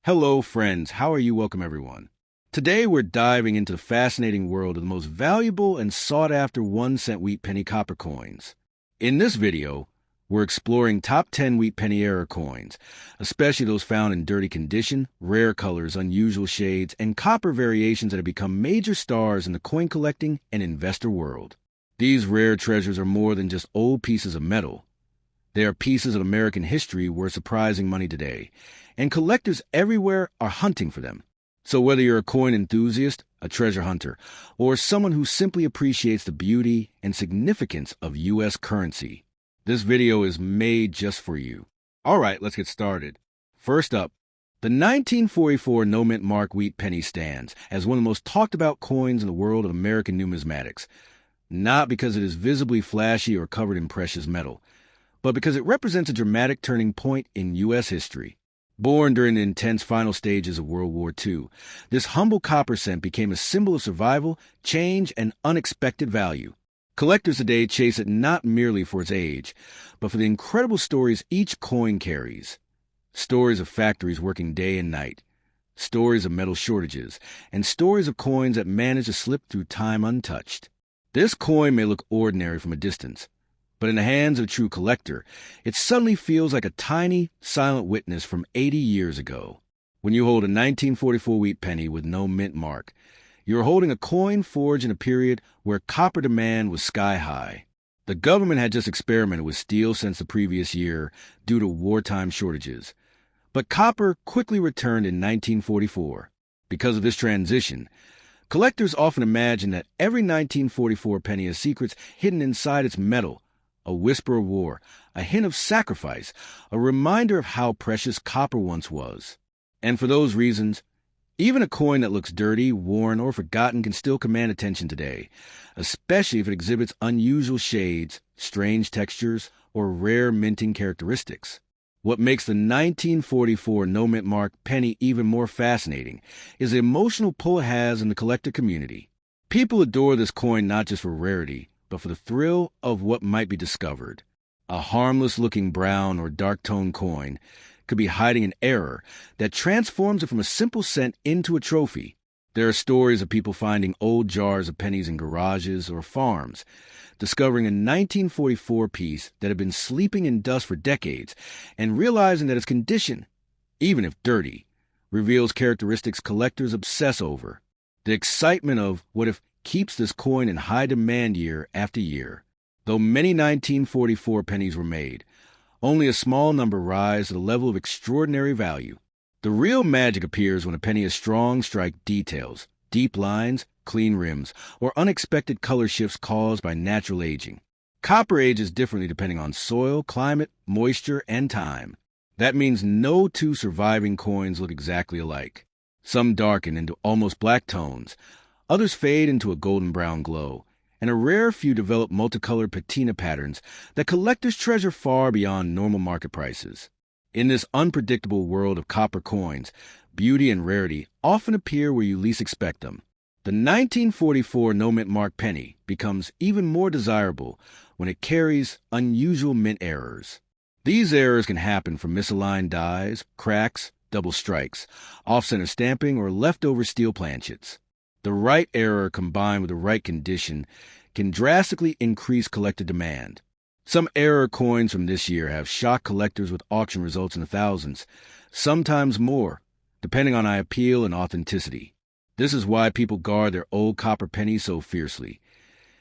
Hello, friends. How are you? Welcome, everyone. Today, we're diving into the fascinating world of the most valuable and sought-after 1-cent wheat penny copper coins. In this video, we're exploring top 10 wheat penny era coins, especially those found in dirty condition, rare colors, unusual shades, and copper variations that have become major stars in the coin collecting and investor world. These rare treasures are more than just old pieces of metal. They are pieces of American history worth surprising money today, and collectors everywhere are hunting for them. So whether you're a coin enthusiast, a treasure hunter, or someone who simply appreciates the beauty and significance of U.S. currency, this video is made just for you. All right, let's get started. First up, the 1944 no-mint mark wheat penny stands as one of the most talked about coins in the world of American numismatics, not because it is visibly flashy or covered in precious metal, but because it represents a dramatic turning point in U.S. history. Born during the intense final stages of World War II, this humble copper cent became a symbol of survival, change, and unexpected value. Collectors today chase it not merely for its age, but for the incredible stories each coin carries. Stories of factories working day and night, stories of metal shortages, and stories of coins that manage to slip through time untouched. This coin may look ordinary from a distance, but in the hands of a true collector, it suddenly feels like a tiny, silent witness from 80 years ago. When you hold a 1944 wheat penny with no mint mark, you're holding a coin forged in a period where copper demand was sky high. The government had just experimented with steel since the previous year due to wartime shortages, but copper quickly returned in 1944. Because of this transition, collectors often imagine that every 1944 penny has secrets hidden inside its metal, a whisper of war, a hint of sacrifice, a reminder of how precious copper once was. And for those reasons, even a coin that looks dirty, worn, or forgotten can still command attention today, especially if it exhibits unusual shades, strange textures, or rare minting characteristics. What makes the 1944 no-mint mark penny even more fascinating is the emotional pull it has in the collector community. People adore this coin not just for rarity, but for the thrill of what might be discovered. A harmless-looking brown or dark-toned coin could be hiding an error that transforms it from a simple cent into a trophy. There are stories of people finding old jars of pennies in garages or farms, discovering a 1944 piece that had been sleeping in dust for decades, and realizing that its condition, even if dirty, reveals characteristics collectors obsess over. The excitement of what if keeps this coin in high demand year after year. Though many 1944 pennies were made, only a small number rise to the level of extraordinary value. The real magic appears when a penny has strong strike details, deep lines, clean rims, or unexpected color shifts caused by natural aging. Copper ages differently depending on soil, climate, moisture, and time. That means no two surviving coins look exactly alike. Some darken into almost black tones, others fade into a golden brown glow, and a rare few develop multicolored patina patterns that collectors treasure far beyond normal market prices. In this unpredictable world of copper coins, beauty and rarity often appear where you least expect them. The 1944 no-mint mark penny becomes even more desirable when it carries unusual mint errors. These errors can happen from misaligned dies, cracks, double strikes, off-center stamping, or leftover steel planchets. The right error combined with the right condition can drastically increase collector demand. Some error coins from this year have shocked collectors with auction results in the thousands, sometimes more, depending on eye appeal and authenticity. This is why people guard their old copper pennies so fiercely.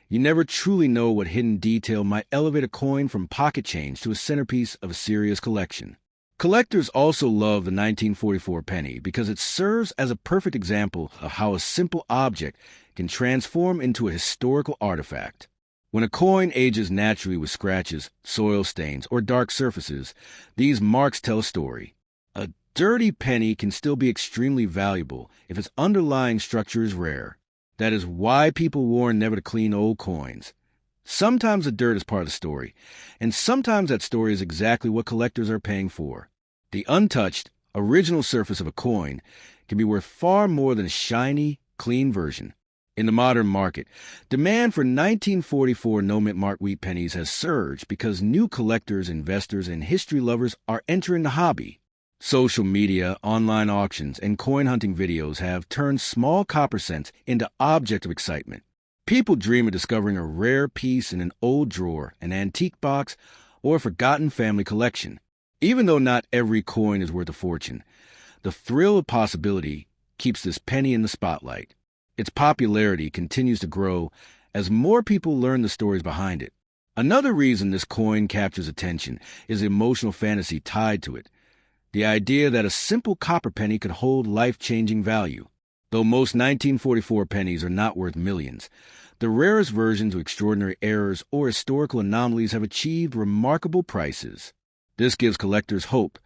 You never truly know what hidden detail might elevate a coin from pocket change to a centerpiece of a serious collection. Collectors also love the 1944 penny because it serves as a perfect example of how a simple object can transform into a historical artifact. When a coin ages naturally with scratches, soil stains, or dark surfaces, these marks tell a story. A dirty penny can still be extremely valuable if its underlying structure is rare. That is why people warn never to clean old coins. Sometimes the dirt is part of the story, and sometimes that story is exactly what collectors are paying for. The untouched, original surface of a coin can be worth far more than a shiny, clean version. In the modern market, demand for 1944 no-mint mark wheat pennies has surged because new collectors, investors, and history lovers are entering the hobby. Social media, online auctions, and coin hunting videos have turned small copper cents into objects of excitement. People dream of discovering a rare piece in an old drawer, an antique box, or a forgotten family collection. Even though not every coin is worth a fortune, the thrill of possibility keeps this penny in the spotlight. Its popularity continues to grow as more people learn the stories behind it. Another reason this coin captures attention is the emotional fantasy tied to it. The idea that a simple copper penny could hold life-changing value. Though most 1944 pennies are not worth millions, the rarest versions of extraordinary errors or historical anomalies have achieved remarkable prices. This gives collectors hope,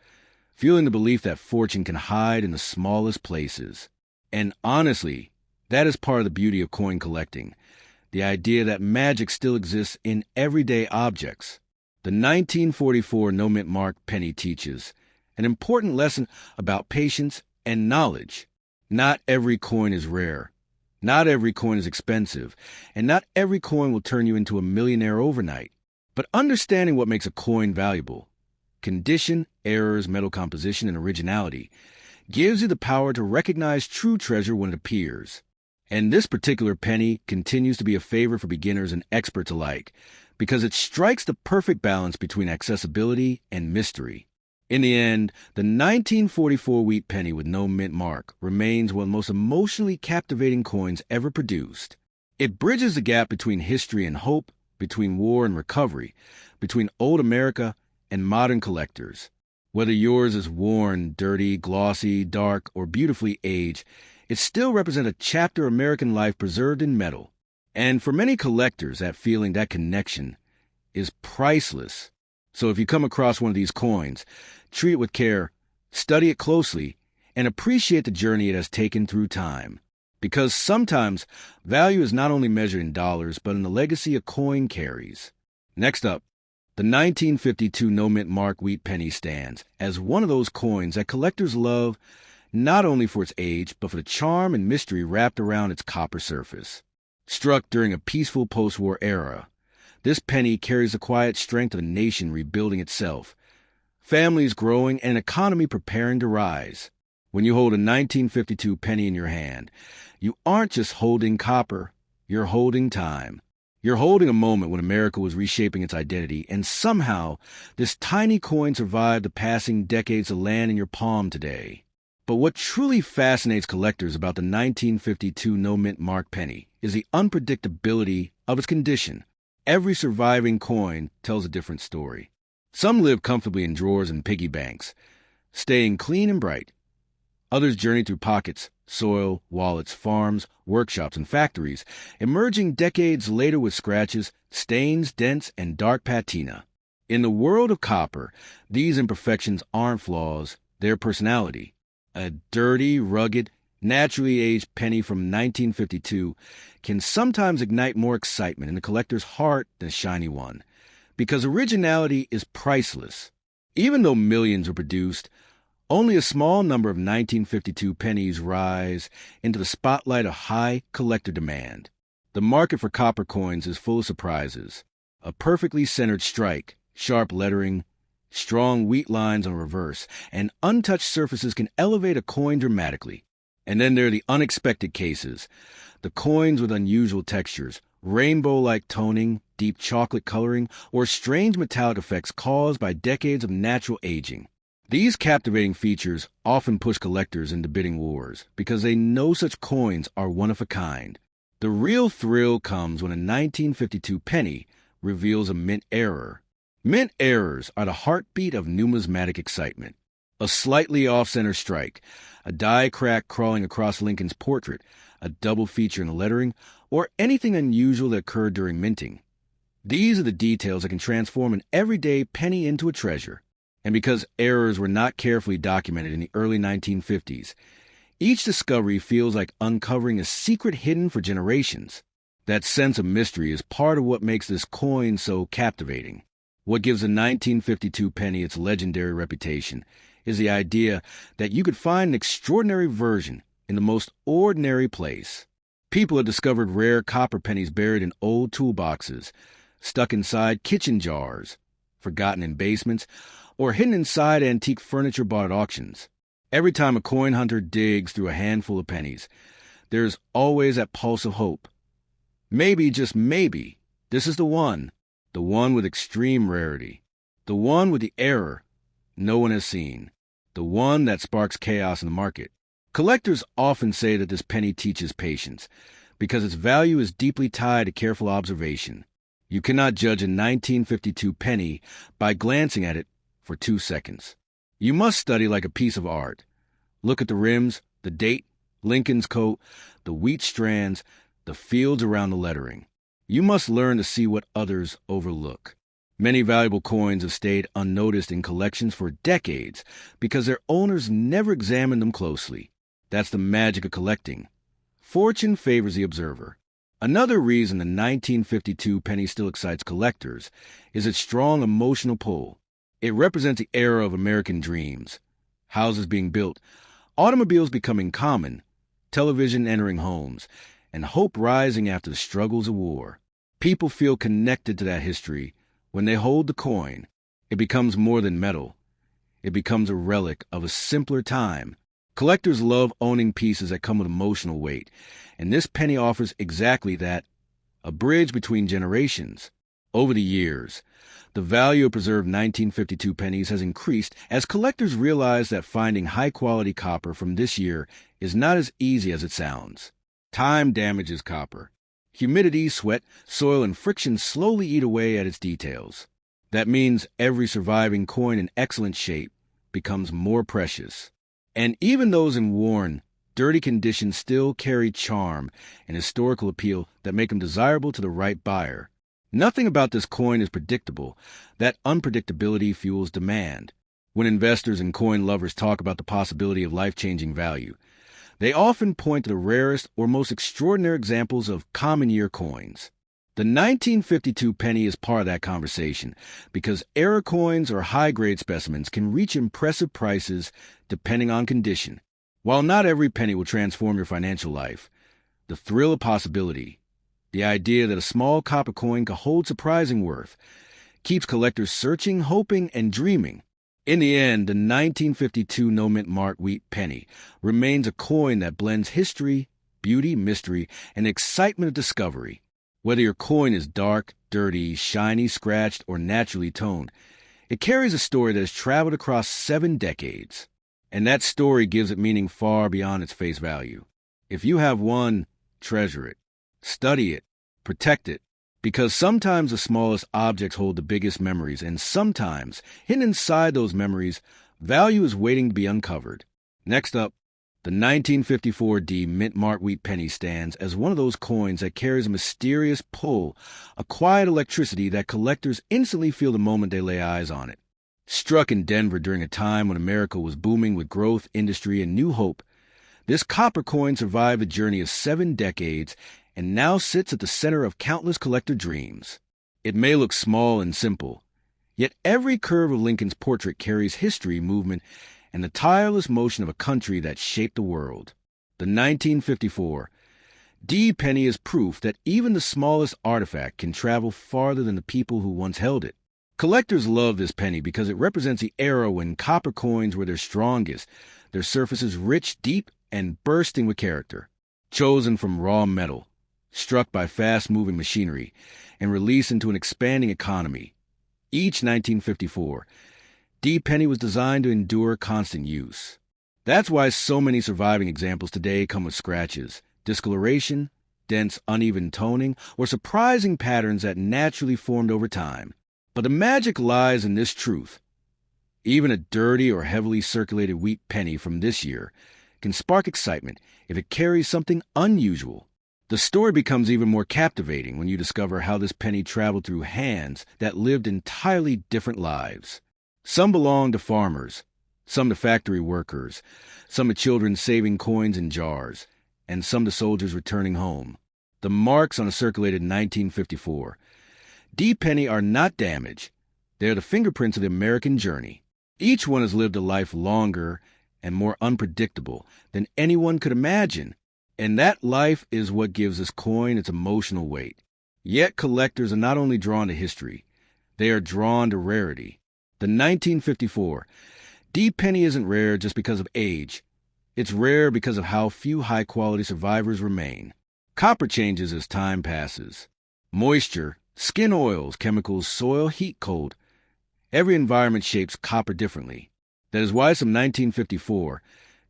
fueling the belief that fortune can hide in the smallest places. And honestly, that is part of the beauty of coin collecting, the idea that magic still exists in everyday objects. The 1944 no-mint mark penny teaches an important lesson about patience and knowledge. Not every coin is rare. Not every coin is expensive, and not every coin will turn you into a millionaire overnight. But understanding what makes a coin valuable, condition, errors, metal composition, and originality, gives you the power to recognize true treasure when it appears. And this particular penny continues to be a favorite for beginners and experts alike, because it strikes the perfect balance between accessibility and mystery. In the end, the 1944 wheat penny with no mint mark remains one of the most emotionally captivating coins ever produced. It bridges the gap between history and hope, between war and recovery, between old America and modern collectors. Whether yours is worn, dirty, glossy, dark, or beautifully aged, it still represents a chapter of American life preserved in metal. And for many collectors, that feeling, that connection, is priceless. So if you come across one of these coins, treat it with care, study it closely, and appreciate the journey it has taken through time. Because sometimes value is not only measured in dollars, but in the legacy a coin carries. Next up, the 1952 no-mint mark wheat penny stands as one of those coins that collectors love not only for its age, but for the charm and mystery wrapped around its copper surface. Struck during a peaceful post-war era, this penny carries the quiet strength of a nation rebuilding itself, families growing, and an economy preparing to rise. When you hold a 1952 penny in your hand, you aren't just holding copper, you're holding time. You're holding a moment when America was reshaping its identity, and somehow this tiny coin survived the passing decades to land in your palm today. But what truly fascinates collectors about the 1952 no-mint mark penny is the unpredictability of its condition. Every surviving coin tells a different story. Some live comfortably in drawers and piggy banks, staying clean and bright. Others journey through pockets, soil, wallets, farms, workshops, and factories, emerging decades later with scratches, stains, dents, and dark patina. In the world of copper, these imperfections aren't flaws, they're personality. A dirty, rugged, naturally aged penny from 1952 can sometimes ignite more excitement in the collector's heart than a shiny one, because originality is priceless. Even though millions were produced, only a small number of 1952 pennies rise into the spotlight of high collector demand. The market for copper coins is full of surprises. A perfectly centered strike, sharp lettering, strong wheat lines on reverse, and untouched surfaces can elevate a coin dramatically. And then there are the unexpected cases, the coins with unusual textures, rainbow-like toning, deep chocolate coloring, or strange metallic effects caused by decades of natural aging. These captivating features often push collectors into bidding wars because they know such coins are one of a kind. The real thrill comes when a 1952 penny reveals a mint error. Mint errors are the heartbeat of numismatic excitement. A slightly off-center strike, a die crack crawling across Lincoln's portrait, a double feature in the lettering, or anything unusual that occurred during minting. These are the details that can transform an everyday penny into a treasure. And because errors were not carefully documented in the early 1950s, each discovery feels like uncovering a secret hidden for generations. That sense of mystery is part of what makes this coin so captivating. What gives the 1952 penny its legendary reputation is the idea that you could find an extraordinary version in the most ordinary place. People have discovered rare copper pennies buried in old toolboxes, stuck inside kitchen jars, forgotten in basements, or hidden inside antique furniture bought at auctions. Every time a coin hunter digs through a handful of pennies, there's always that pulse of hope. Maybe, just maybe, this is the one with extreme rarity, the one with the error no one has seen, the one that sparks chaos in the market. Collectors often say that this penny teaches patience, because its value is deeply tied to careful observation. You cannot judge a 1952 penny by glancing at it for 2 seconds. You must study like a piece of art. Look at the rims, the date, Lincoln's coat, the wheat strands, the fields around the lettering. You must learn to see what others overlook. Many valuable coins have stayed unnoticed in collections for decades because their owners never examined them closely. That's the magic of collecting. Fortune favors the observer. Another reason the 1952 penny still excites collectors is its strong emotional pull. It represents the era of American dreams. Houses being built, automobiles becoming common, television entering homes, and hope rising after the struggles of war. People feel connected to that history. When they hold the coin, it becomes more than metal. It becomes a relic of a simpler time. Collectors love owning pieces that come with emotional weight, and this penny offers exactly that, a bridge between generations. Over the years, the value of preserved 1952 pennies has increased as collectors realize that finding high-quality copper from this year is not as easy as it sounds. Time damages copper. Humidity, sweat, soil, and friction slowly eat away at its details. That means every surviving coin in excellent shape becomes more precious. And even those in worn, dirty condition still carry charm and historical appeal that make them desirable to the right buyer. Nothing about this coin is predictable. That unpredictability fuels demand. When investors and coin lovers talk about the possibility of life-changing value, they often point to the rarest or most extraordinary examples of common year coins. The 1952 penny is part of that conversation because era coins or high-grade specimens can reach impressive prices depending on condition. While not every penny will transform your financial life, the thrill of possibility, the idea that a small copper coin could hold surprising worth, keeps collectors searching, hoping, and dreaming. In the end, the 1952 no-mint mark Wheat Penny remains a coin that blends history, beauty, mystery, and excitement of discovery. Whether your coin is dark, dirty, shiny, scratched, or naturally toned, it carries a story that has traveled across 7 decades. And that story gives it meaning far beyond its face value. If you have one, treasure it, study it, protect it, because sometimes the smallest objects hold the biggest memories, and sometimes, hidden inside those memories, value is waiting to be uncovered. Next up, the 1954 D Mint Mark Wheat Penny stands as one of those coins that carries a mysterious pull, a quiet electricity that collectors instantly feel the moment they lay eyes on it. Struck in Denver during a time when America was booming with growth, industry, and new hope, this copper coin survived a journey of 7 decades and now sits at the center of countless collector dreams. It may look small and simple, yet every curve of Lincoln's portrait carries history, movement, and the tireless motion of a country that shaped the world. The 1954 D penny is proof that even the smallest artifact can travel farther than the people who once held it. Collectors love this penny because it represents the era when copper coins were their strongest, their surfaces rich, deep, and bursting with character. Chosen from raw metal, struck by fast-moving machinery, and released into an expanding economy. Each 1954 D penny was designed to endure constant use. That's why so many surviving examples today come with scratches, discoloration, dense, uneven toning, or surprising patterns that naturally formed over time. But the magic lies in this truth. Even a dirty or heavily circulated wheat penny from this year can spark excitement if it carries something unusual. The story becomes even more captivating when you discover how this penny traveled through hands that lived entirely different lives. Some belonged to farmers, some to factory workers, some to children saving coins in jars, and some to soldiers returning home. The marks on a circulated 1954 D penny are not damaged. They are the fingerprints of the American journey. Each one has lived a life longer and more unpredictable than anyone could imagine. And that life is what gives this coin its emotional weight. Yet collectors are not only drawn to history, they are drawn to rarity. The 1954 D penny isn't rare just because of age. It's rare because of how few high-quality survivors remain. Copper changes as time passes. Moisture, skin oils, chemicals, soil, heat, cold. Every environment shapes copper differently. That is why some 1954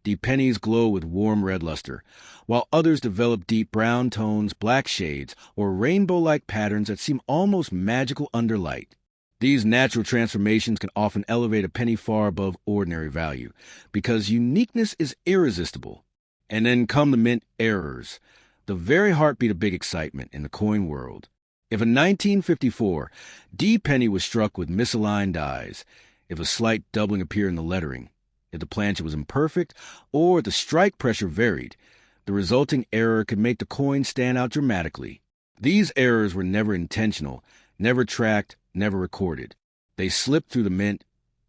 D pennies glow with warm red luster, while others develop deep brown tones, black shades, or rainbow-like patterns that seem almost magical under light. These natural transformations can often elevate a penny far above ordinary value, because uniqueness is irresistible. And then come the mint errors, the very heartbeat of big excitement in the coin world. If a 1954 D penny was struck with misaligned dies, if a slight doubling appeared in the lettering, if the planchet was imperfect, or the strike pressure varied, the resulting error could make the coin stand out dramatically. These errors were never intentional, never tracked, never recorded. They slipped through the mint,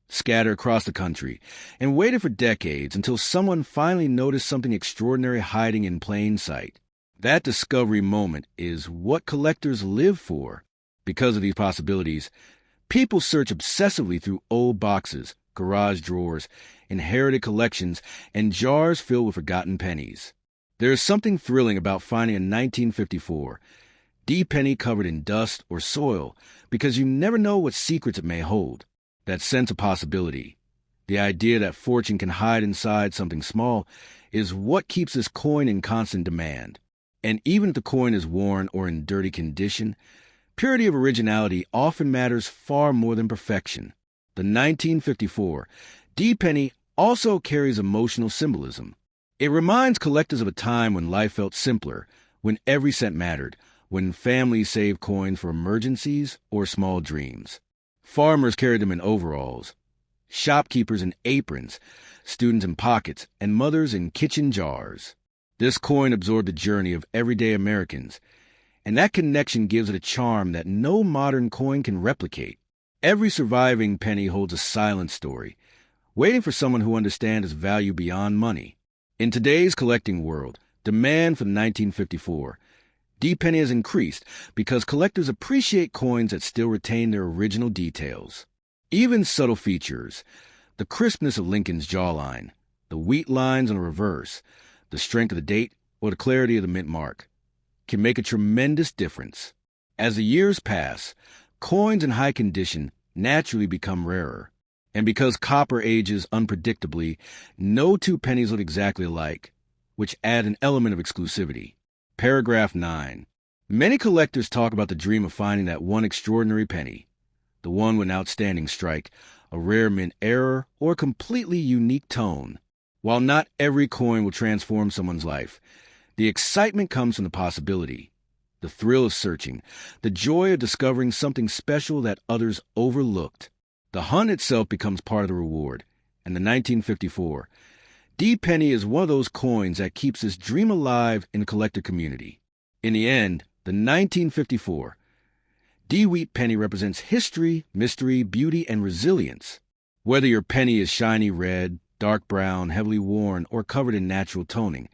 scattered across the country, and waited for decades until someone finally noticed something extraordinary hiding in plain sight. That discovery moment is what collectors live for. Because of these possibilities, people search obsessively through old boxes, garage drawers, inherited collections, and jars filled with forgotten pennies. There is something thrilling about finding a 1954 D penny covered in dust or soil, because you never know what secrets it may hold. That sense of possibility, the idea that fortune can hide inside something small, is what keeps this coin in constant demand. And even if the coin is worn or in dirty condition, purity of originality often matters far more than perfection. The 1954 D penny also carries emotional symbolism. It reminds collectors of a time when life felt simpler, when every cent mattered, when families saved coins for emergencies or small dreams. Farmers carried them in overalls, shopkeepers in aprons, students in pockets, and mothers in kitchen jars. This coin absorbed the journey of everyday Americans, and that connection gives it a charm that no modern coin can replicate. Every surviving penny holds a silent story, waiting for someone who understands its value beyond money. In today's collecting world, demand for the 1954 D penny has increased because collectors appreciate coins that still retain their original details. Even subtle features, the crispness of Lincoln's jawline, the wheat lines on the reverse, the strength of the date, or the clarity of the mint mark, can make a tremendous difference. As the years pass, coins in high condition naturally become rarer. And because copper ages unpredictably, no two pennies look exactly alike, which add an element of exclusivity. Paragraph 9. Many collectors talk about the dream of finding that one extraordinary penny, the one with an outstanding strike, a rare mint error, or a completely unique tone. While not every coin will transform someone's life, the excitement comes from the possibility, the thrill of searching, the joy of discovering something special that others overlooked. The hunt itself becomes part of the reward, and the 1954 D penny is one of those coins that keeps this dream alive in the collector community. In the end, the 1954 D Wheat Penny represents history, mystery, beauty, and resilience. Whether your penny is shiny red, dark brown, heavily worn, or covered in natural toning,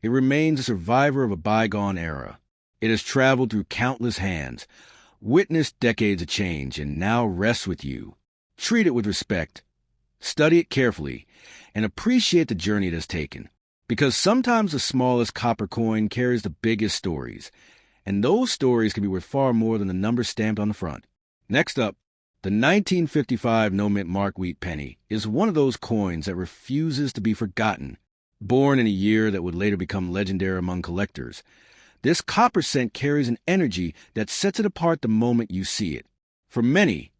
it remains a survivor of a bygone era. It has traveled through countless hands, witnessed decades of change, and now rests with you. Treat it with respect, study it carefully, and appreciate the journey it has taken. Because sometimes the smallest copper coin carries the biggest stories, and those stories can be worth far more than the number stamped on the front. Next up, the 1955 no-mint mark wheat penny is one of those coins that refuses to be forgotten. Born in a year that would later become legendary among collectors, this copper cent carries an energy that sets it apart the moment you see it. For many,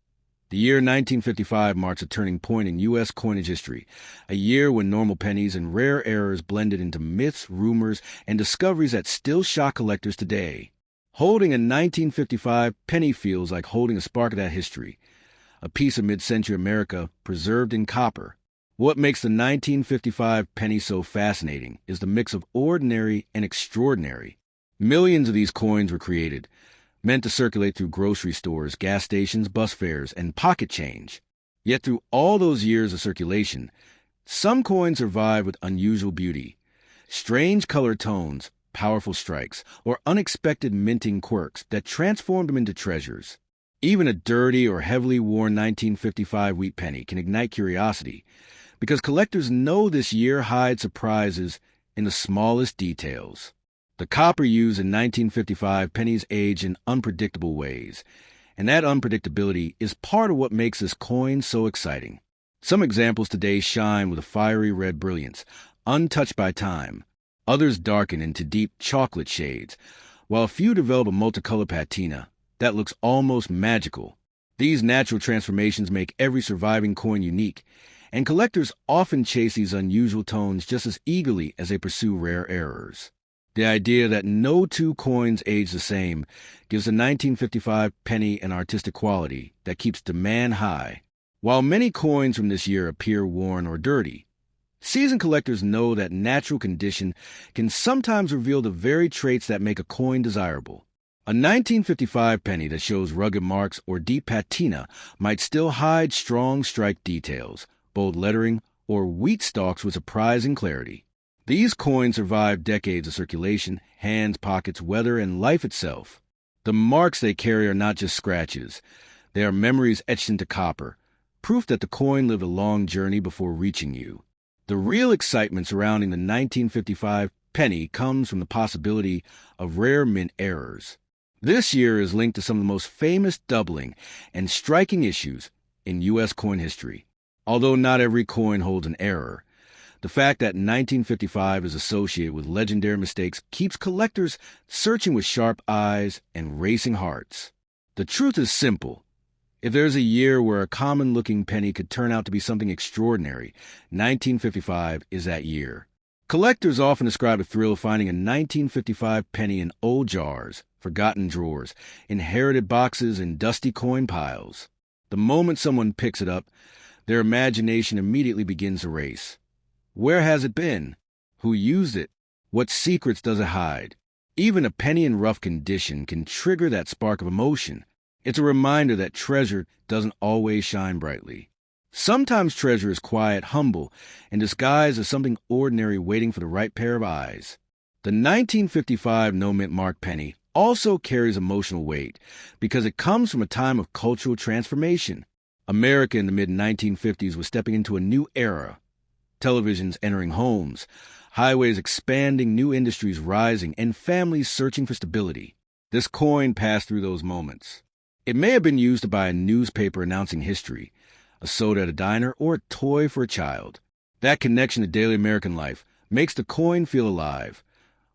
the year 1955 marks a turning point in U.S. coinage history, a year when normal pennies and rare errors blended into myths, rumors, and discoveries that still shock collectors today. Holding a 1955 penny feels like holding a spark of that history, a piece of mid-century America preserved in copper. What makes the 1955 penny so fascinating is the mix of ordinary and extraordinary. Millions of these coins were created, meant to circulate through grocery stores, gas stations, bus fares, and pocket change. Yet through all those years of circulation, some coins survive with unusual beauty, strange color tones, powerful strikes, or unexpected minting quirks that transform them into treasures. Even a dirty or heavily worn 1955 wheat penny can ignite curiosity because collectors know this year hides surprises in the smallest details. The copper used in 1955 pennies age in unpredictable ways, and that unpredictability is part of what makes this coin so exciting. Some examples today shine with a fiery red brilliance, untouched by time. Others darken into deep chocolate shades, while a few develop a multicolor patina that looks almost magical. These natural transformations make every surviving coin unique, and collectors often chase these unusual tones just as eagerly as they pursue rare errors. The idea that no two coins age the same gives the 1955 penny an artistic quality that keeps demand high. While many coins from this year appear worn or dirty, seasoned collectors know that natural condition can sometimes reveal the very traits that make a coin desirable. A 1955 penny that shows rugged marks or deep patina might still hide strong strike details, bold lettering, or wheat stalks with surprising clarity. These coins survive decades of circulation, hands, pockets, weather, and life itself. The marks they carry are not just scratches. They are memories etched into copper, proof that the coin lived a long journey before reaching you. The real excitement surrounding the 1955 penny comes from the possibility of rare mint errors. This year is linked to some of the most famous doubling and striking issues in U.S. coin history. Although not every coin holds an error, the fact that 1955 is associated with legendary mistakes keeps collectors searching with sharp eyes and racing hearts. The truth is simple. If there's a year where a common-looking penny could turn out to be something extraordinary, 1955 is that year. Collectors often describe the thrill of finding a 1955 penny in old jars, forgotten drawers, inherited boxes, and dusty coin piles. The moment someone picks it up, their imagination immediately begins to race. Where has it been? Who used it? What secrets does it hide? Even a penny in rough condition can trigger that spark of emotion. It's a reminder that treasure doesn't always shine brightly. Sometimes treasure is quiet, humble, and disguised as something ordinary waiting for the right pair of eyes. The 1955 no-mint mark penny also carries emotional weight because it comes from a time of cultural transformation. America in the mid-1950s was stepping into a new era. Televisions entering homes, highways expanding, new industries rising, and families searching for stability. This coin passed through those moments. It may have been used to buy a newspaper announcing history, a soda at a diner, or a toy for a child. That connection to daily American life makes the coin feel alive,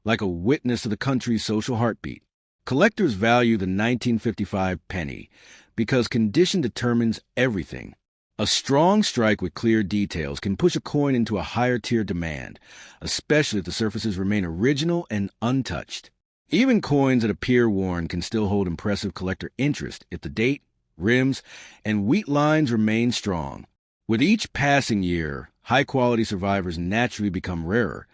like a witness to the country's social heartbeat. Collectors value the 1955 penny because condition determines everything. A strong strike with clear details can push a coin into a higher tier demand, especially if the surfaces remain original and untouched. Even coins that appear worn can still hold impressive collector interest if the date, rims, and wheat lines remain strong. With each passing year, high-quality survivors naturally become rarer,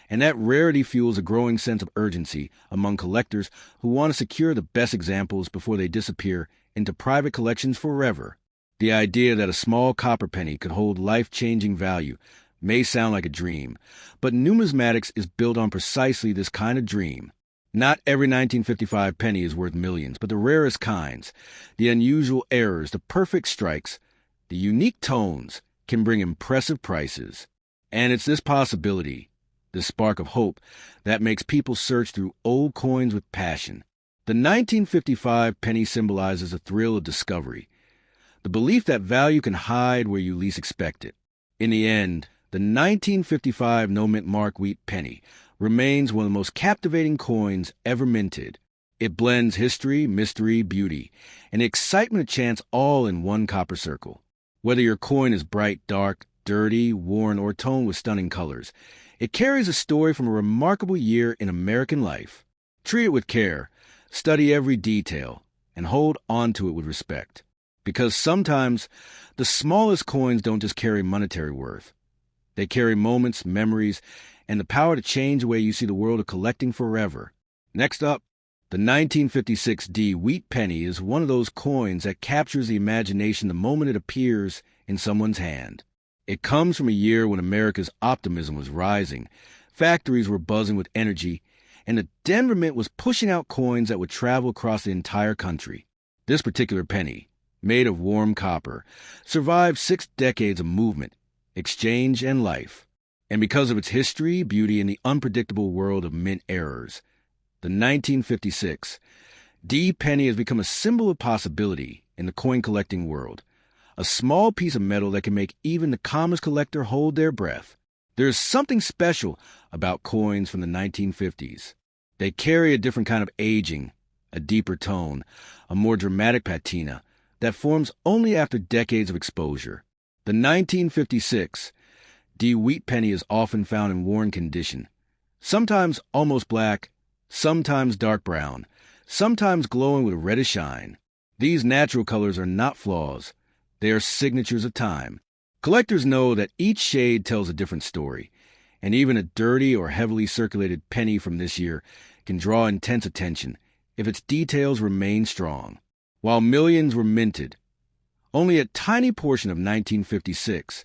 and that rarity fuels a growing sense of urgency among collectors who want to secure the best examples before they disappear into private collections forever. The idea that a small copper penny could hold life-changing value may sound like a dream, but numismatics is built on precisely this kind of dream. Not every 1955 penny is worth millions, but the rarest kinds, the unusual errors, the perfect strikes, the unique tones can bring impressive prices. And it's this possibility, this spark of hope, that makes people search through old coins with passion. The 1955 penny symbolizes a thrill of discovery, the belief that value can hide where you least expect it. In the end, the 1955 no-mint mark wheat penny remains one of the most captivating coins ever minted. It blends history, mystery, beauty, and the excitement of chance all in one copper circle. Whether your coin is bright, dark, dirty, worn, or toned with stunning colors, it carries a story from a remarkable year in American life. Treat it with care, study every detail, and hold on to it with respect. Because sometimes the smallest coins don't just carry monetary worth. They carry moments, memories, and the power to change the way you see the world of collecting forever. Next up, the 1956 D Wheat Penny is one of those coins that captures the imagination the moment it appears in someone's hand. It comes from a year when America's optimism was rising, factories were buzzing with energy, and the Denver Mint was pushing out coins that would travel across the entire country. This particular penny, made of warm copper, survived 6 decades of movement, exchange, and life. And because of its history, beauty, and the unpredictable world of mint errors, the 1956 D penny has become a symbol of possibility in the coin collecting world, a small piece of metal that can make even the calmest collector hold their breath. There is something special about coins from the 1950s. They carry a different kind of aging, a deeper tone, a more dramatic patina that forms only after decades of exposure. The 1956 D Wheat Penny is often found in worn condition, sometimes almost black, sometimes dark brown, sometimes glowing with a reddish shine. These natural colors are not flaws. They are signatures of time. Collectors know that each shade tells a different story, and even a dirty or heavily circulated penny from this year can draw intense attention if its details remain strong. While millions were minted, only a tiny portion of 1956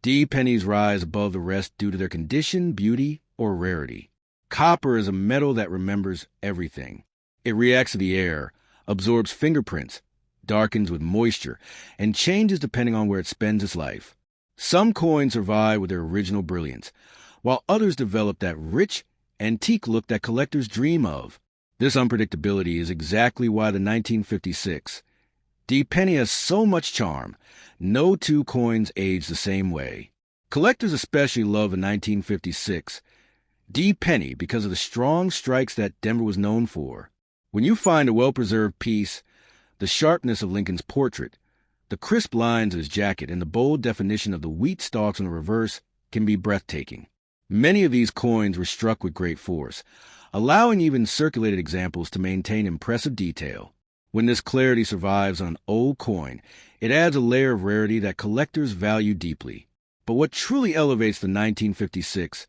D pennies rise above the rest due to their condition, beauty, or rarity. Copper is a metal that remembers everything. It reacts to the air, absorbs fingerprints, darkens with moisture, and changes depending on where it spends its life. Some coins survive with their original brilliance, while others develop that rich, antique look that collectors dream of. This unpredictability is exactly why the 1956 D penny has so much charm. No two coins age the same way. Collectors especially love the 1956 D penny because of the strong strikes that Denver was known for. When you find a well-preserved piece, the sharpness of Lincoln's portrait, the crisp lines of his jacket, and the bold definition of the wheat stalks on the reverse can be breathtaking. Many of these coins were struck with great force, allowing even circulated examples to maintain impressive detail. When this clarity survives on an old coin, it adds a layer of rarity that collectors value deeply. But what truly elevates the 1956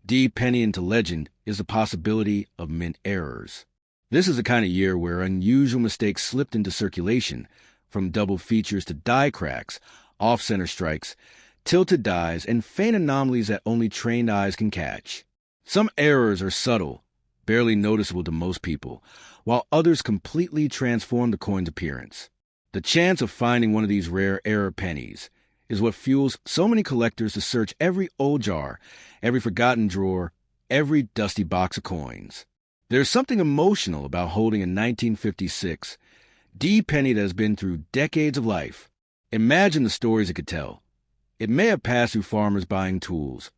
D penny into legend is the possibility of mint errors. This is the kind of year where unusual mistakes slipped into circulation, from double features to die cracks, off-center strikes, tilted dies, and faint anomalies that only trained eyes can catch. Some errors are subtle, barely noticeable to most people, while others completely transform the coin's appearance. The chance of finding one of these rare error pennies is what fuels so many collectors to search every old jar, every forgotten drawer, every dusty box of coins. There's something emotional about holding a 1956 D penny that has been through decades of life. Imagine the stories it could tell. It may have passed through farmers buying tools,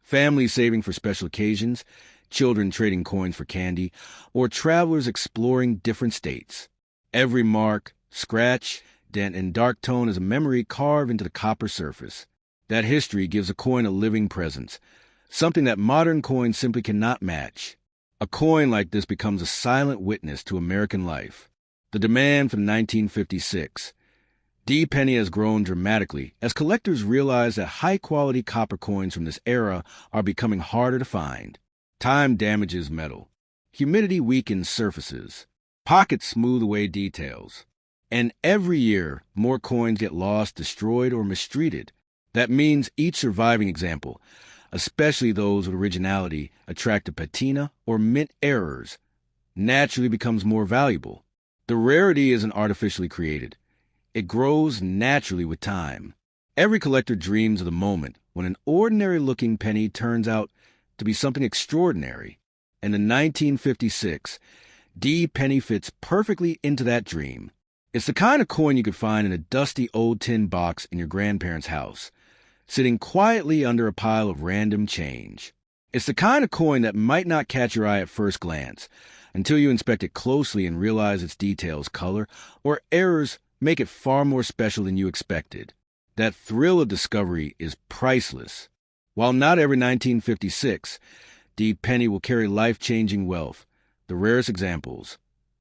families saving for special occasions, children trading coins for candy, or travelers exploring different states. Every mark, scratch, dent, and dark tone is a memory carved into the copper surface. That history gives a coin a living presence, something that modern coins simply cannot match. A coin like this becomes a silent witness to American life. The demand for the 1956 D penny has grown dramatically as collectors realize that high-quality copper coins from this era are becoming harder to find. Time damages metal. Humidity weakens surfaces. Pockets smooth away details. And every year, more coins get lost, destroyed, or mistreated. That means each surviving example, especially those with originality, attractive patina, or mint errors, naturally becomes more valuable. The rarity isn't artificially created. It grows naturally with time. Every collector dreams of the moment when an ordinary-looking penny turns out to be something extraordinary, and the 1956 D penny fits perfectly into that dream. It's the kind of coin you could find in a dusty old tin box in your grandparents' house, sitting quietly under a pile of random change. It's the kind of coin that might not catch your eye at first glance, until you inspect it closely and realize its details, color, or errors make it far more special than you expected. That thrill of discovery is priceless. While not every 1956 D penny will carry life-changing wealth, the rarest examples,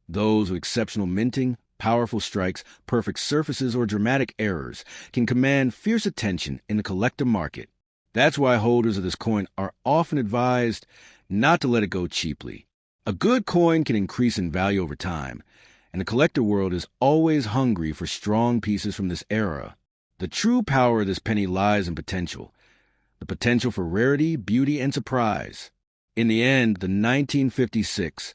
those with exceptional minting, powerful strikes, perfect surfaces, or dramatic errors, can command fierce attention in the collector market. That's why holders of this coin are often advised not to let it go cheaply. A good coin can increase in value over time, and the collector world is always hungry for strong pieces from this era. The true power of this penny lies in potential. The potential for rarity, beauty, and surprise. In the end, the 1956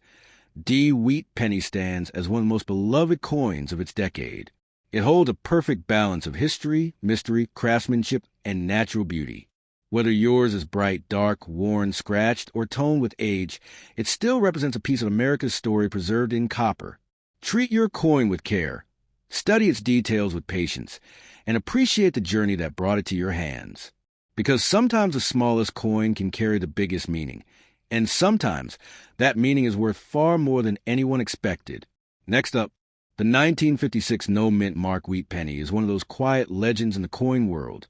D Wheat Penny stands as one of the most beloved coins of its decade. It holds a perfect balance of history, mystery, craftsmanship, and natural beauty. Whether yours is bright, dark, worn, scratched, or toned with age, it still represents a piece of America's story preserved in copper. Treat your coin with care. Study its details with patience, and appreciate the journey that brought it to your hands. Because sometimes the smallest coin can carry the biggest meaning, and sometimes that meaning is worth far more than anyone expected. Next up, the 1956 no-mint mark wheat penny is one of those quiet legends in the coin world.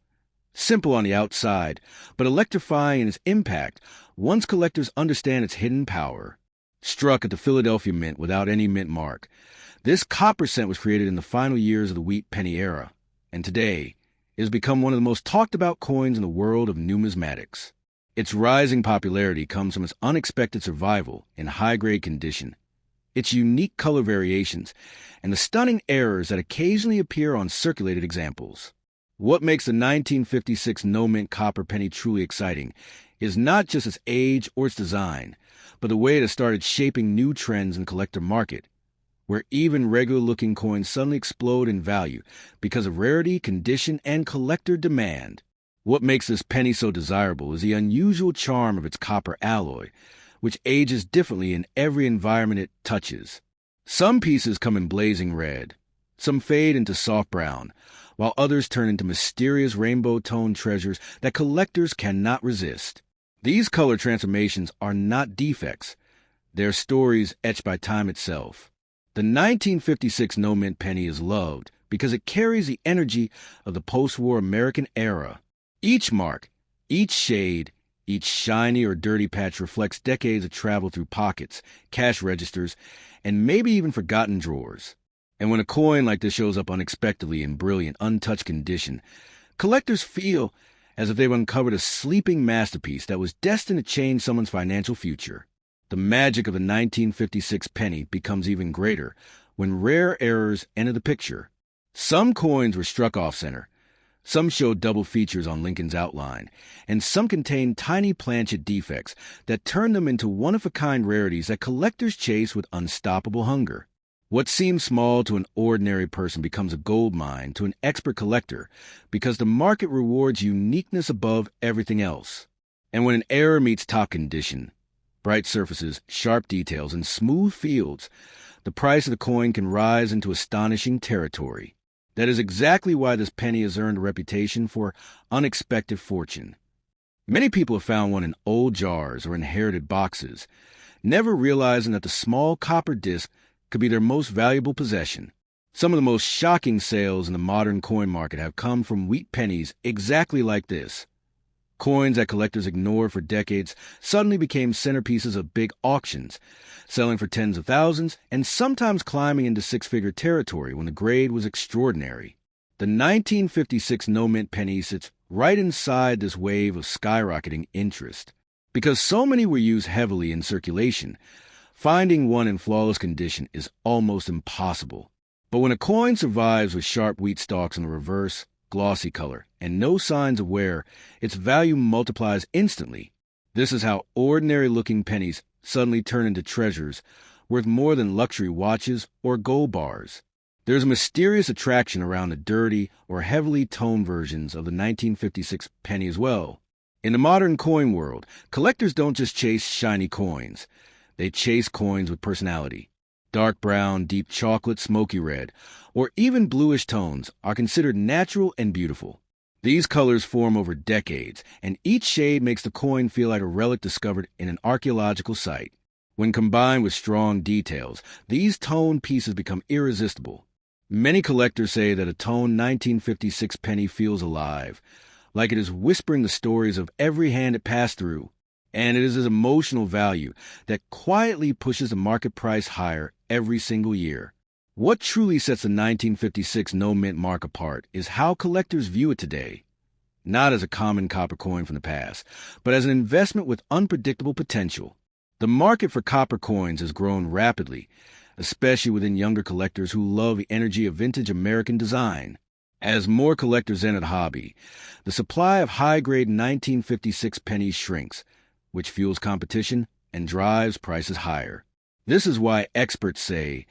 Simple on the outside, but electrifying in its impact once collectors understand its hidden power. Struck at the Philadelphia Mint without any mint mark, this copper cent was created in the final years of the wheat penny era, and today it has become one of the most talked-about coins in the world of numismatics. Its rising popularity comes from its unexpected survival in high-grade condition, its unique color variations, and the stunning errors that occasionally appear on circulated examples. What makes the 1956 no-mint copper penny truly exciting is not just its age or its design, but the way it has started shaping new trends in the collector market, where even regular-looking coins suddenly explode in value because of rarity, condition, and collector demand. What makes this penny so desirable is the unusual charm of its copper alloy, which ages differently in every environment it touches. Some pieces come in blazing red, some fade into soft brown, while others turn into mysterious rainbow-toned treasures that collectors cannot resist. These color transformations are not defects. They're stories etched by time itself. The 1956 no-mint penny is loved because it carries the energy of the post-war American era. Each mark, each shade, each shiny or dirty patch reflects decades of travel through pockets, cash registers, and maybe even forgotten drawers. And when a coin like this shows up unexpectedly in brilliant, untouched condition, collectors feel as if they've uncovered a sleeping masterpiece that was destined to change someone's financial future. The magic of the 1956 penny becomes even greater when rare errors enter the picture. Some coins were struck off-center, some showed double features on Lincoln's outline, and some contained tiny planchet defects that turned them into one-of-a-kind rarities that collectors chase with unstoppable hunger. What seems small to an ordinary person becomes a gold mine to an expert collector because the market rewards uniqueness above everything else. And when an error meets top condition, bright surfaces, sharp details, and smooth fields, the price of the coin can rise into astonishing territory. That is exactly why this penny has earned a reputation for unexpected fortune. Many people have found one in old jars or inherited boxes, never realizing that the small copper disc could be their most valuable possession. Some of the most shocking sales in the modern coin market have come from wheat pennies exactly like this. Coins that collectors ignored for decades suddenly became centerpieces of big auctions, selling for tens of thousands and sometimes climbing into six-figure territory when the grade was extraordinary. The 1956 no-mint penny sits right inside this wave of skyrocketing interest. Because so many were used heavily in circulation, finding one in flawless condition is almost impossible. But when a coin survives with sharp wheat stalks in the reverse, glossy color, and no signs of wear, its value multiplies instantly. This is how ordinary-looking pennies suddenly turn into treasures worth more than luxury watches or gold bars. There's a mysterious attraction around the dirty or heavily toned versions of the 1956 penny as well. In the modern coin world, collectors don't just chase shiny coins. They chase coins with personality. Dark brown, deep chocolate, smoky red, or even bluish tones are considered natural and beautiful. These colors form over decades, and each shade makes the coin feel like a relic discovered in an archaeological site. When combined with strong details, these toned pieces become irresistible. Many collectors say that a toned 1956 penny feels alive, like it is whispering the stories of every hand it passed through. And it is its emotional value that quietly pushes the market price higher every single year. What truly sets the 1956 no-mint mark apart is how collectors view it today. Not as a common copper coin from the past, but as an investment with unpredictable potential. The market for copper coins has grown rapidly, especially within younger collectors who love the energy of vintage American design. As more collectors enter the hobby, the supply of high-grade 1956 pennies shrinks, which fuels competition and drives prices higher. This is why experts say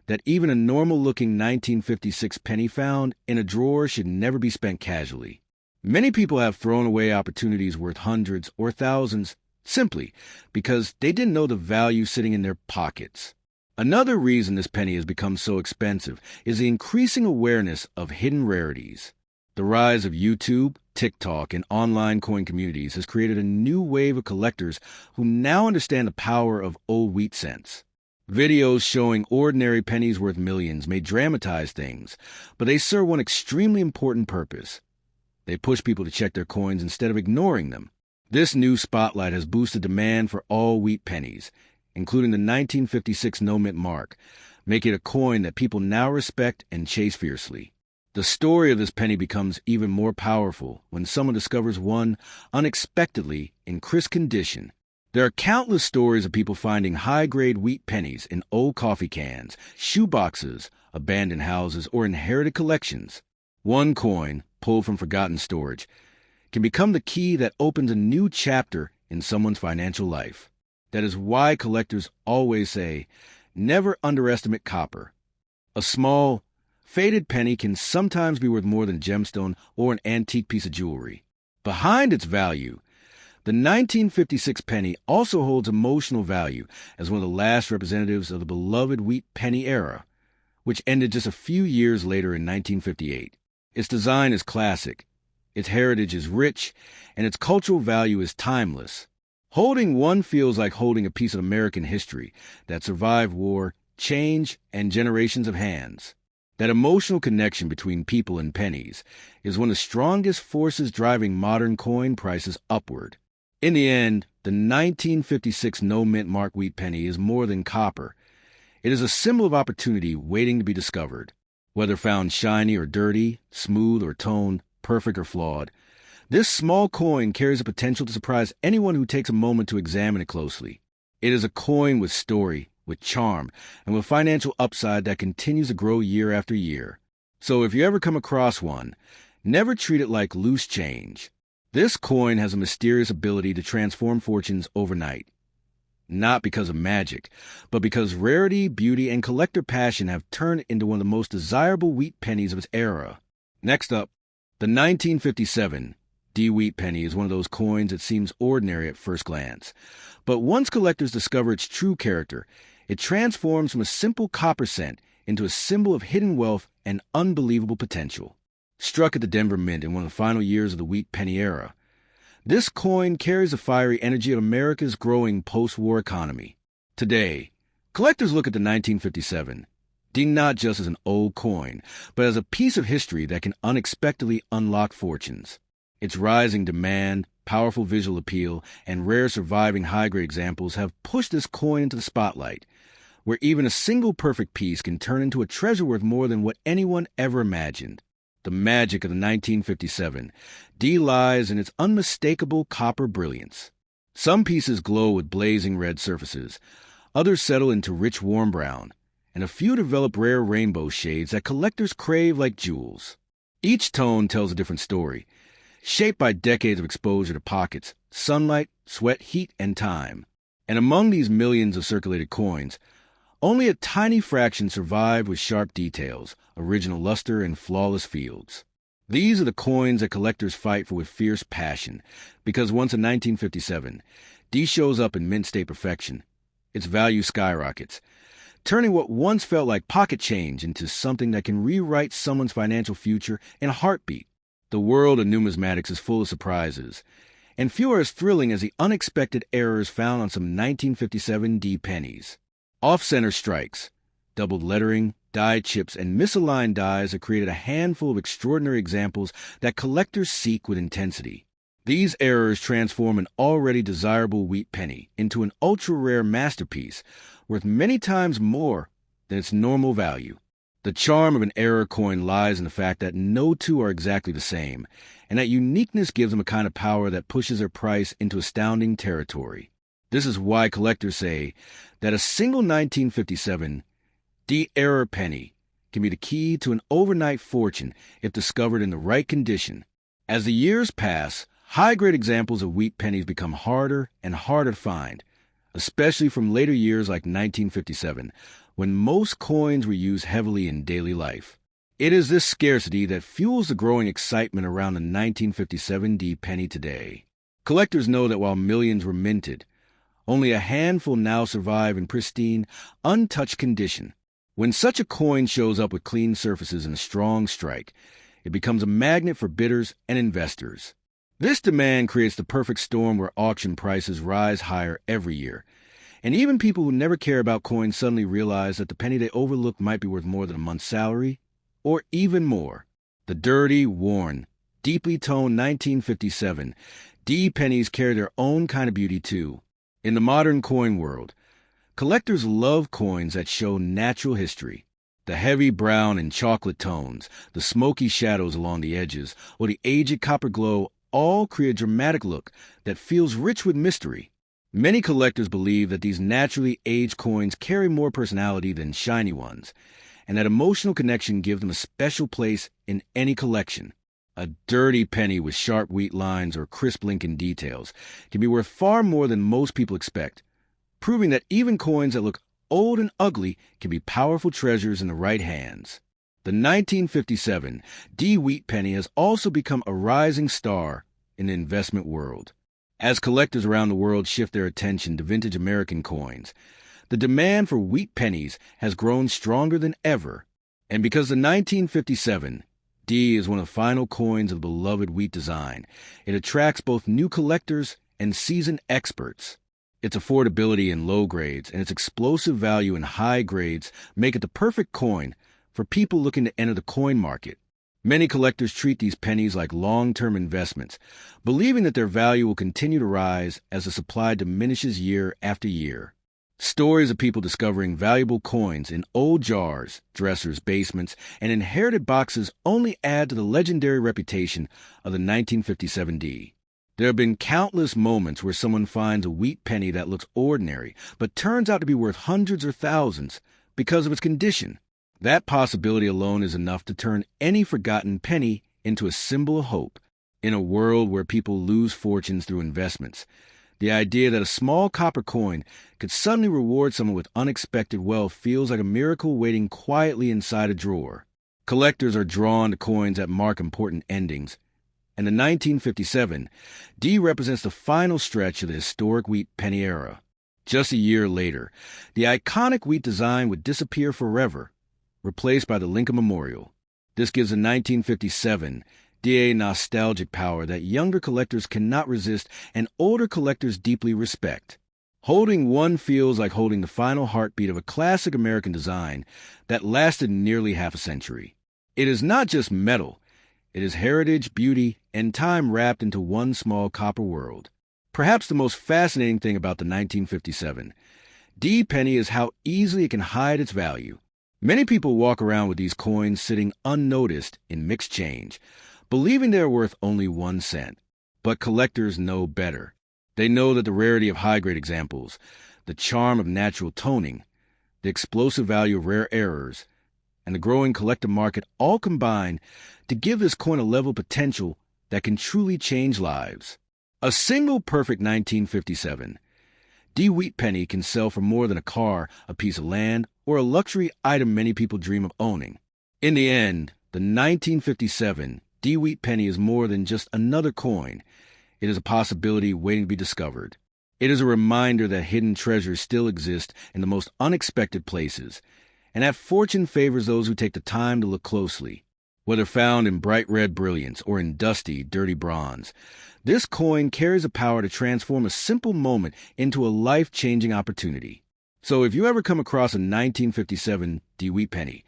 that even a normal-looking 1956 penny found in a drawer should never be spent casually. Many people have thrown away opportunities worth hundreds or thousands simply because they didn't know the value sitting in their pockets. Another reason this penny has become so expensive is the increasing awareness of hidden rarities. The rise of YouTube, TikTok, and online coin communities has created a new wave of collectors who now understand the power of old wheat cents. Videos showing ordinary pennies worth millions may dramatize things, but they serve one extremely important purpose. They push people to check their coins instead of ignoring them. This new spotlight has boosted demand for all wheat pennies, including the 1956 no-mint mark, making it a coin that people now respect and chase fiercely. The story of this penny becomes even more powerful when someone discovers one unexpectedly in crisp condition. There are countless stories of people finding high-grade wheat pennies in old coffee cans, shoeboxes, abandoned houses, or inherited collections. One coin, pulled from forgotten storage, can become the key that opens a new chapter in someone's financial life. That is why collectors always say, never underestimate copper. A small, faded penny can sometimes be worth more than a gemstone or an antique piece of jewelry. Behind its value, the 1956 penny also holds emotional value as one of the last representatives of the beloved wheat penny era, which ended just a few years later in 1958. Its design is classic, its heritage is rich, and its cultural value is timeless. Holding one feels like holding a piece of American history that survived war, change, and generations of hands. That emotional connection between people and pennies is one of the strongest forces driving modern coin prices upward. In the end, the 1956 no-mint mark wheat penny is more than copper. It is a symbol of opportunity waiting to be discovered. Whether found shiny or dirty, smooth or toned, perfect or flawed, this small coin carries the potential to surprise anyone who takes a moment to examine it closely. It is a coin with story, with charm, and with financial upside that continues to grow year after year. So if you ever come across one, never treat it like loose change. This coin has a mysterious ability to transform fortunes overnight. Not because of magic, but because rarity, beauty, and collector passion have turned it into one of the most desirable wheat pennies of its era. Next up, the 1957 D wheat penny is one of those coins that seems ordinary at first glance. But once collectors discover its true character, it transforms from a simple copper cent into a symbol of hidden wealth and unbelievable potential. Struck at the Denver Mint in one of the final years of the wheat penny era, this coin carries the fiery energy of America's growing post-war economy. Today, collectors look at the 1957 D not just as an old coin, but as a piece of history that can unexpectedly unlock fortunes. Its rising demand, powerful visual appeal, and rare surviving high-grade examples have pushed this coin into the spotlight, where even a single perfect piece can turn into a treasure worth more than what anyone ever imagined. The magic of the 1957 D lies in its unmistakable copper brilliance. Some pieces glow with blazing red surfaces, others settle into rich warm brown, and a few develop rare rainbow shades that collectors crave like jewels. Each tone tells a different story, shaped by decades of exposure to pockets, sunlight, sweat, heat, and time. And among these millions of circulated coins, only a tiny fraction survive with sharp details, original luster, and flawless fields. These are the coins that collectors fight for with fierce passion, because once in 1957, D shows up in mint state perfection, its value skyrockets, turning what once felt like pocket change into something that can rewrite someone's financial future in a heartbeat. The world of numismatics is full of surprises, and few are as thrilling as the unexpected errors found on some 1957 D pennies. Off-center strikes, doubled lettering, dyed chips, and misaligned dies have created a handful of extraordinary examples that collectors seek with intensity. These errors transform an already desirable wheat penny into an ultra-rare masterpiece worth many times more than its normal value. The charm of an error coin lies in the fact that no two are exactly the same, and that uniqueness gives them a kind of power that pushes their price into astounding territory. This is why collectors say that a single 1957 D error penny can be the key to an overnight fortune if discovered in the right condition. As the years pass, high-grade examples of wheat pennies become harder and harder to find, especially from later years like 1957, when most coins were used heavily in daily life. It is this scarcity that fuels the growing excitement around the 1957 D penny today. Collectors know that while millions were minted, only a handful now survive in pristine, untouched condition. When such a coin shows up with clean surfaces and a strong strike, it becomes a magnet for bidders and investors. This demand creates the perfect storm where auction prices rise higher every year. And even people who never care about coins suddenly realize that the penny they overlooked might be worth more than a month's salary, or even more. The dirty, worn, deeply toned 1957 D pennies carry their own kind of beauty too. In the modern coin world, collectors love coins that show natural history. The heavy brown and chocolate tones, the smoky shadows along the edges, or the aged copper glow all create a dramatic look that feels rich with mystery. Many collectors believe that these naturally aged coins carry more personality than shiny ones, and that emotional connection gives them a special place in any collection. A dirty penny with sharp wheat lines or crisp Lincoln details can be worth far more than most people expect, proving that even coins that look old and ugly can be powerful treasures in the right hands. The 1957 D Wheat Penny has also become a rising star in the investment world. As collectors around the world shift their attention to vintage American coins, the demand for wheat pennies has grown stronger than ever. And because the 1957 D is one of the final coins of the beloved wheat design, it attracts both new collectors and seasoned experts. Its affordability in low grades and its explosive value in high grades make it the perfect coin for people looking to enter the coin market. Many collectors treat these pennies like long-term investments, believing that their value will continue to rise as the supply diminishes year after year. Stories of people discovering valuable coins in old jars, dressers, basements, and inherited boxes only add to the legendary reputation of the 1957 D. There have been countless moments where someone finds a wheat penny that looks ordinary, but turns out to be worth hundreds or thousands because of its condition. That possibility alone is enough to turn any forgotten penny into a symbol of hope. In a world where people lose fortunes through investments, the idea that a small copper coin could suddenly reward someone with unexpected wealth feels like a miracle waiting quietly inside a drawer. Collectors are drawn to coins that mark important endings, and the 1957 D represents the final stretch of the historic wheat penny era. Just a year later, the iconic wheat design would disappear forever, replaced by the Lincoln Memorial. This gives the 1957 D a nostalgic power that younger collectors cannot resist and older collectors deeply respect. Holding one feels like holding the final heartbeat of a classic American design that lasted nearly half a century. It is not just metal. It is heritage, beauty, and time wrapped into one small copper world. Perhaps the most fascinating thing about the 1957 D penny is how easily it can hide its value. Many people walk around with these coins sitting unnoticed in mixed change, believing they are worth only 1 cent. But collectors know better. They know that the rarity of high-grade examples, the charm of natural toning, the explosive value of rare errors, and the growing collector market all combine to give this coin a level of potential that can truly change lives. A single perfect 1957 D Wheat Penny can sell for more than a car, a piece of land, or a luxury item many people dream of owning. In the end, the 1957 D Wheat Penny is more than just another coin. It is a possibility waiting to be discovered. It is a reminder that hidden treasures still exist in the most unexpected places, and that fortune favors those who take the time to look closely. Whether found in bright red brilliance or in dusty, dirty bronze, this coin carries the power to transform a simple moment into a life-changing opportunity. So if you ever come across a 1957 D Wheat Penny,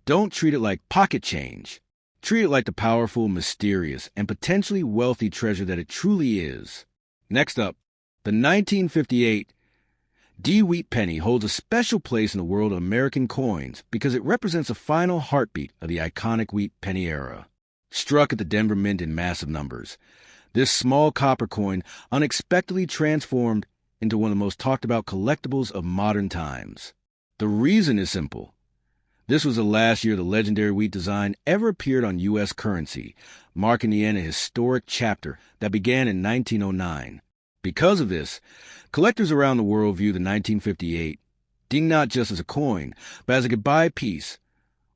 don't treat it like pocket change. Treat it like the powerful, mysterious, and potentially wealthy treasure that it truly is. Next up, the 1958 D Wheat Penny holds a special place in the world of American coins because it represents the final heartbeat of the iconic wheat penny era. Struck at the Denver Mint in massive numbers, this small copper coin unexpectedly transformed into one of the most talked about collectibles of modern times. The reason is simple. This was the last year the legendary wheat design ever appeared on U.S. currency, marking the end of a historic chapter that began in 1909. Because of this, collectors around the world view the 1958 D not just as a coin, but as a goodbye piece,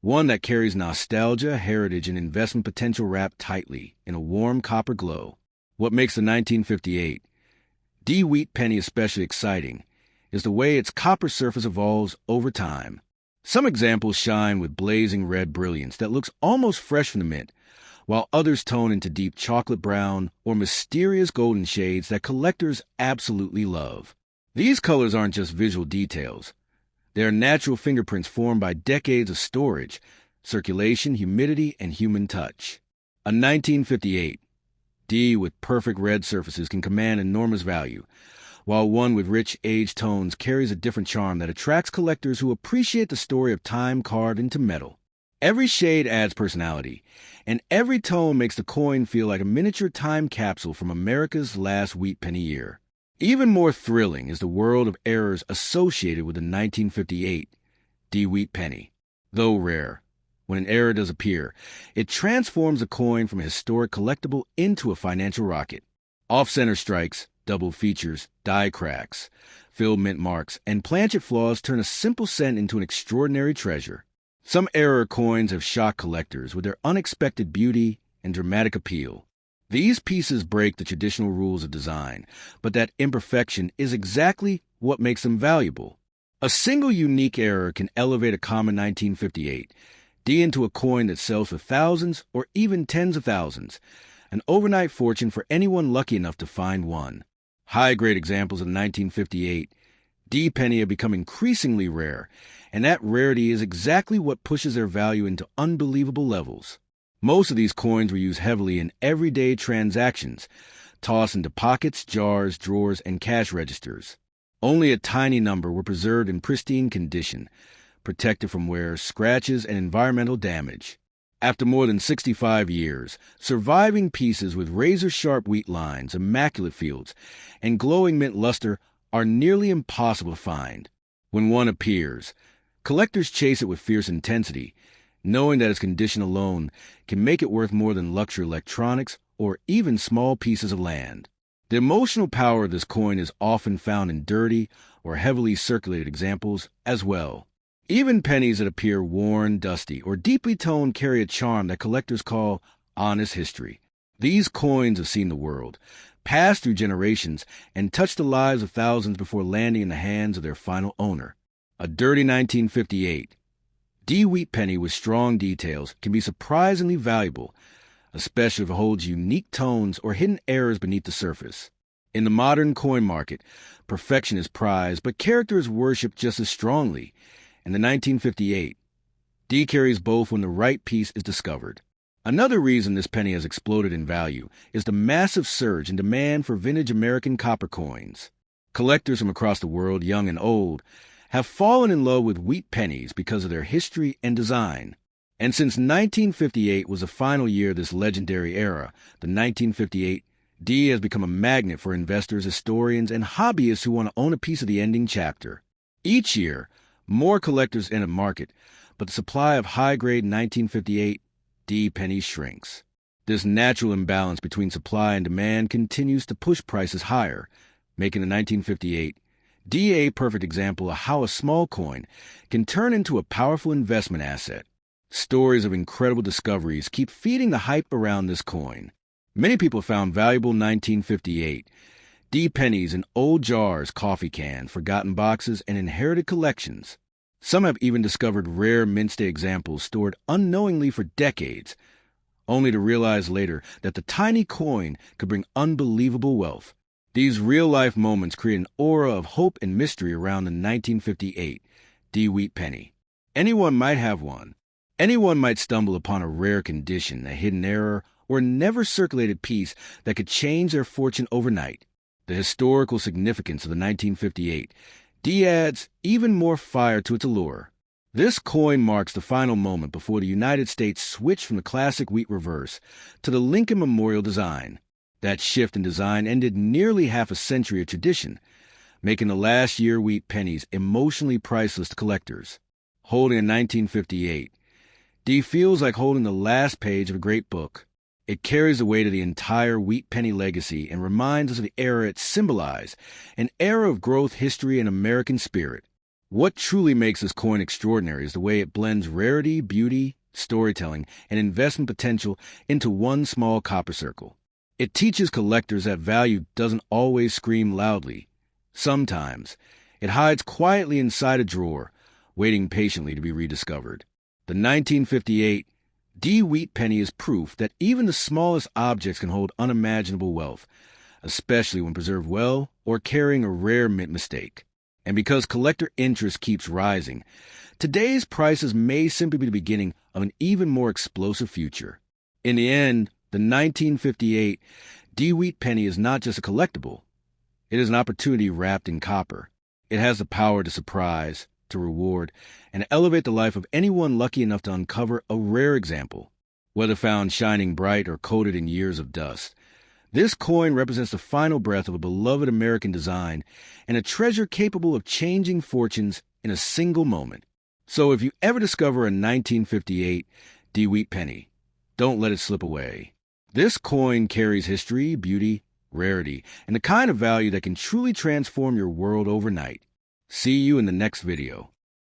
one that carries nostalgia, heritage, and investment potential wrapped tightly in a warm copper glow. What makes the 1958 D Wheat Penny especially exciting is the way its copper surface evolves over time. Some examples shine with blazing red brilliance that looks almost fresh from the mint, while others tone into deep chocolate brown or mysterious golden shades that collectors absolutely love. These colors aren't just visual details. They are natural fingerprints formed by decades of storage, circulation, humidity, and human touch. A 1958 D with perfect red surfaces can command enormous value, while one with rich aged tones carries a different charm that attracts collectors who appreciate the story of time carved into metal. Every shade adds personality, and every tone makes the coin feel like a miniature time capsule from America's last wheat penny year. Even more thrilling is the world of errors associated with the 1958 D Wheat Penny. Though rare, when an error does appear, it transforms a coin from a historic collectible into a financial rocket. Off-center strikes, double features, die cracks, filled mint marks, and planchet flaws turn a simple cent into an extraordinary treasure. Some error coins have shocked collectors with their unexpected beauty and dramatic appeal. These pieces break the traditional rules of design, but that imperfection is exactly what makes them valuable. A single unique error can elevate a common 1958 D into a coin that sells for thousands or even tens of thousands, an overnight fortune for anyone lucky enough to find one. High-grade examples of the 1958 D penny have become increasingly rare, and that rarity is exactly what pushes their value into unbelievable levels. Most of these coins were used heavily in everyday transactions, tossed into pockets, jars, drawers, and cash registers. Only a tiny number were preserved in pristine condition, protected from wear, scratches, and environmental damage. After more than 65 years, surviving pieces with razor-sharp wheat lines, immaculate fields, and glowing mint luster are nearly impossible to find. When one appears, collectors chase it with fierce intensity, knowing that its condition alone can make it worth more than luxury electronics or even small pieces of land. The emotional power of this coin is often found in dirty or heavily circulated examples as well. Even pennies that appear worn, dusty, or deeply toned carry a charm that collectors call honest history. These coins have seen the world, passed through generations, and touched the lives of thousands before landing in the hands of their final owner. A dirty 1958 D Wheat Penny with strong details can be surprisingly valuable, especially if it holds unique tones or hidden errors beneath the surface. In the modern coin market, perfection is prized, but character is worshipped just as strongly. In the 1958, D carries both when the right piece is discovered. Another reason this penny has exploded in value is the massive surge in demand for vintage American copper coins. Collectors from across the world, young and old, have fallen in love with wheat pennies because of their history and design. And since 1958 was the final year of this legendary era, the 1958 D has become a magnet for investors, historians, and hobbyists who want to own a piece of the ending chapter. Each year, more collectors enter the market, but the supply of high-grade 1958 D pennies shrinks. This natural imbalance between supply and demand continues to push prices higher, making the 1958 D a perfect example of how a small coin can turn into a powerful investment asset. Stories of incredible discoveries keep feeding the hype around this coin. Many people found valuable 1958 D pennies in old jars, coffee cans, forgotten boxes, and inherited collections. Some have even discovered rare mint day examples stored unknowingly for decades, only to realize later that the tiny coin could bring unbelievable wealth. These real-life moments create an aura of hope and mystery around the 1958 D Wheat Penny. Anyone might have one. Anyone might stumble upon a rare condition, a hidden error, or a never-circulated piece that could change their fortune overnight. The historical significance of the 1958 D adds even more fire to its allure. This coin marks the final moment before the United States switched from the classic wheat reverse to the Lincoln Memorial design. That shift in design ended nearly half a century of tradition, making the last year wheat pennies emotionally priceless to collectors. Holding a 1958 D feels like holding the last page of a great book. It carries the weight of the entire Wheat Penny legacy and reminds us of the era it symbolized, an era of growth, history, and American spirit. What truly makes this coin extraordinary is the way it blends rarity, beauty, storytelling, and investment potential into one small copper circle. It teaches collectors that value doesn't always scream loudly. Sometimes, it hides quietly inside a drawer, waiting patiently to be rediscovered. The 1958 Wheat Penny is proof that even the smallest objects can hold unimaginable wealth, especially when preserved well or carrying a rare mint mistake. And because collector interest keeps rising, today's prices may simply be the beginning of an even more explosive future. In the end, the 1958 Wheat Penny is not just a collectible. It is an opportunity wrapped in copper. It has the power to surprise, to reward, and elevate the life of anyone lucky enough to uncover a rare example. Whether found shining bright or coated in years of dust, this coin represents the final breath of a beloved American design and a treasure capable of changing fortunes in a single moment. So if you ever discover a 1958 Wheat Penny, don't let it slip away. This coin carries history, beauty, rarity, and the kind of value that can truly transform your world overnight. See you in the next video.